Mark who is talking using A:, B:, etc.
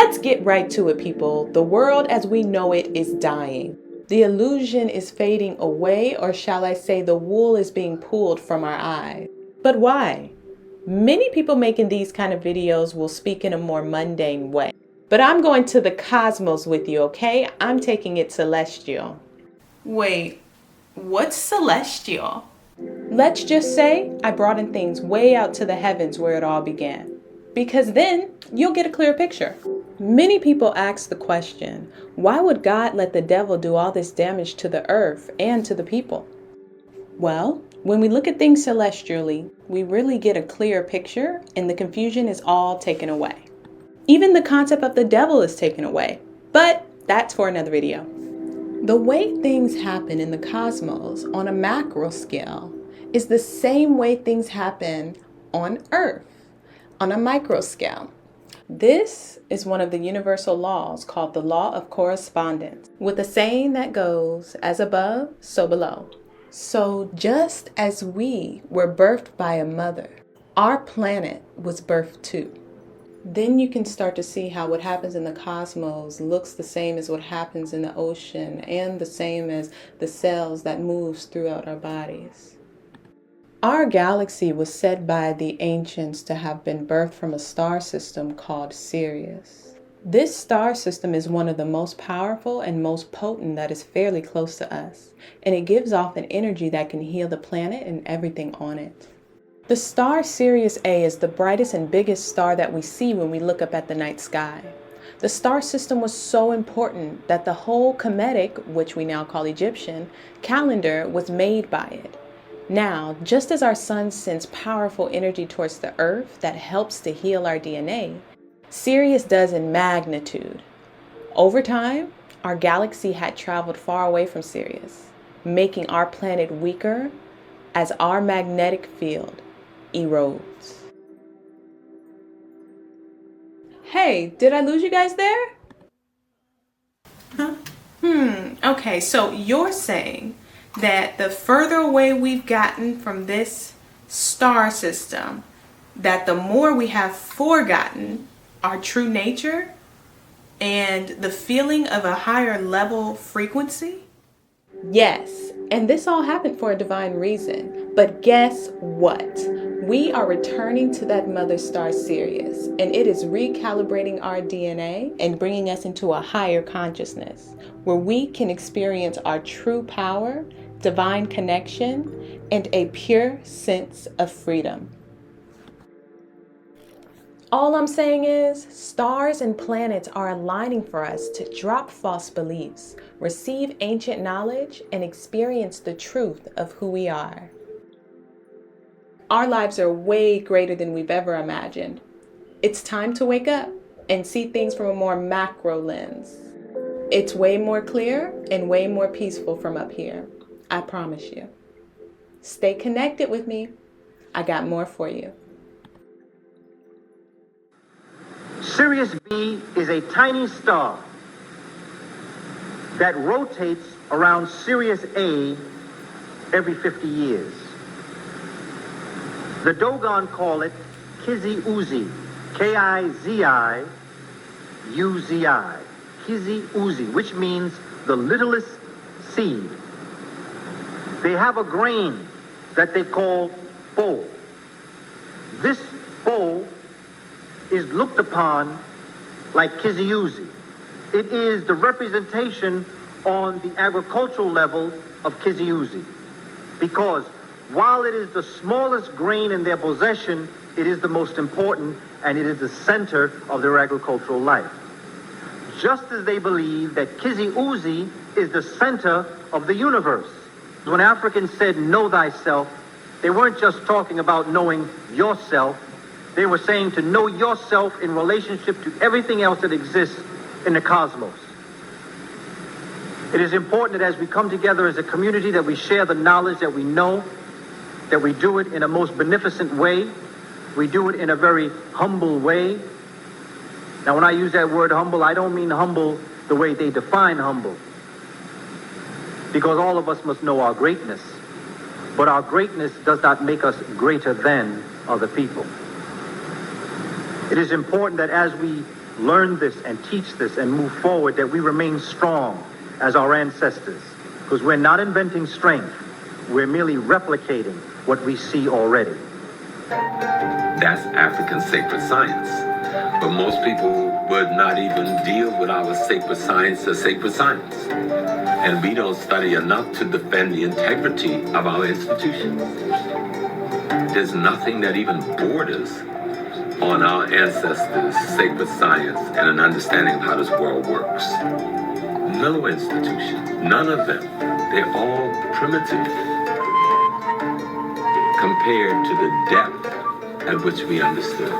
A: Let's get right to it, people. The world as we know it is dying. The illusion is fading away, or shall I say the wool is being pulled from our eyes. But why? Many people making these kind of videos will speak in a more mundane way. But I'm going to the cosmos with you, okay? I'm taking it celestial. Wait, what's celestial? Let's just say I brought in things way out to the heavens where it all began. Because then you'll get a clear picture. Many people ask the question, why would God let the devil do all this damage to the earth and to the people? Well, when we look at things celestially, we really get a clear picture and the confusion is all taken away. Even the concept of the devil is taken away, but that's for another video. The way things happen in the cosmos on a macro scale is the same way things happen on Earth on a micro scale. This is one of the universal laws called the law of correspondence, with a saying that goes, as above, so below. So just as we were birthed by a mother, our planet was birthed too. Then you can start to see how what happens in the cosmos looks the same as what happens in the ocean and the same as the cells that moves throughout our bodies. Our galaxy was said by the ancients to have been birthed from a star system called Sirius. This star system is one of the most powerful and most potent that is fairly close to us, and it gives off an energy that can heal the planet and everything on it. The star Sirius A is the brightest and biggest star that we see when we look up at the night sky. The star system was so important that the whole Kemetic, which we now call Egyptian, calendar was made by it. Now, just as our sun sends powerful energy towards the earth that helps to heal our DNA, Sirius does in magnitude. Over time, our galaxy had traveled far away from Sirius, making our planet weaker as our magnetic field erodes. Hey, did I lose you guys there? Huh? Okay, so you're saying that the further away we've gotten from this star system, that the more we have forgotten our true nature and the feeling of a higher level frequency? Yes, and this all happened for a divine reason. But guess what? We are returning to that mother star Sirius, and it is recalibrating our DNA and bringing us into a higher consciousness where we can experience our true power, divine connection, and a pure sense of freedom. All I'm saying is, stars and planets are aligning for us to drop false beliefs, receive ancient knowledge, and experience the truth of who we are. Our lives are way greater than we've ever imagined. It's time to wake up and see things from a more macro lens. It's way more clear and way more peaceful from up here. I promise you. Stay connected with me. I got more for you.
B: Sirius B is a tiny star that rotates around Sirius A every 50 years. The Dogon call it Kizi-Uzi, K-I-Z-I-U-Z-I, Kizi-Uzi, which means the littlest seed. They have a grain that they call bowl. This bowl is looked upon like Kizi-Uzi. It is the representation on the agricultural level of Kizi-Uzi, because while it is the smallest grain in their possession, it is the most important, and it is the center of their agricultural life. Just as they believe that Kizi-Uzi is the center of the universe. When Africans said, know thyself, they weren't just talking about knowing yourself. They were saying to know yourself in relationship to everything else that exists in the cosmos. It is important that as we come together as a community, that we share the knowledge that we know, that we do it in a most beneficent way. We do it in a very humble way. Now, when I use that word humble, I don't mean humble the way they define humble, because all of us must know our greatness. But our greatness does not make us greater than other people. It is important that as we learn this and teach this and move forward, that we remain strong as our ancestors. Because we're not inventing strength, we're merely replicating what we see already.
C: That's African sacred science. But most people would not even deal with our sacred science as sacred science. And we don't study enough to defend the integrity of our institutions. There's nothing that even borders on our ancestors' sacred science and an understanding of how this world works. No institution, none of them. They're all primitive compared to the depth at which we understood.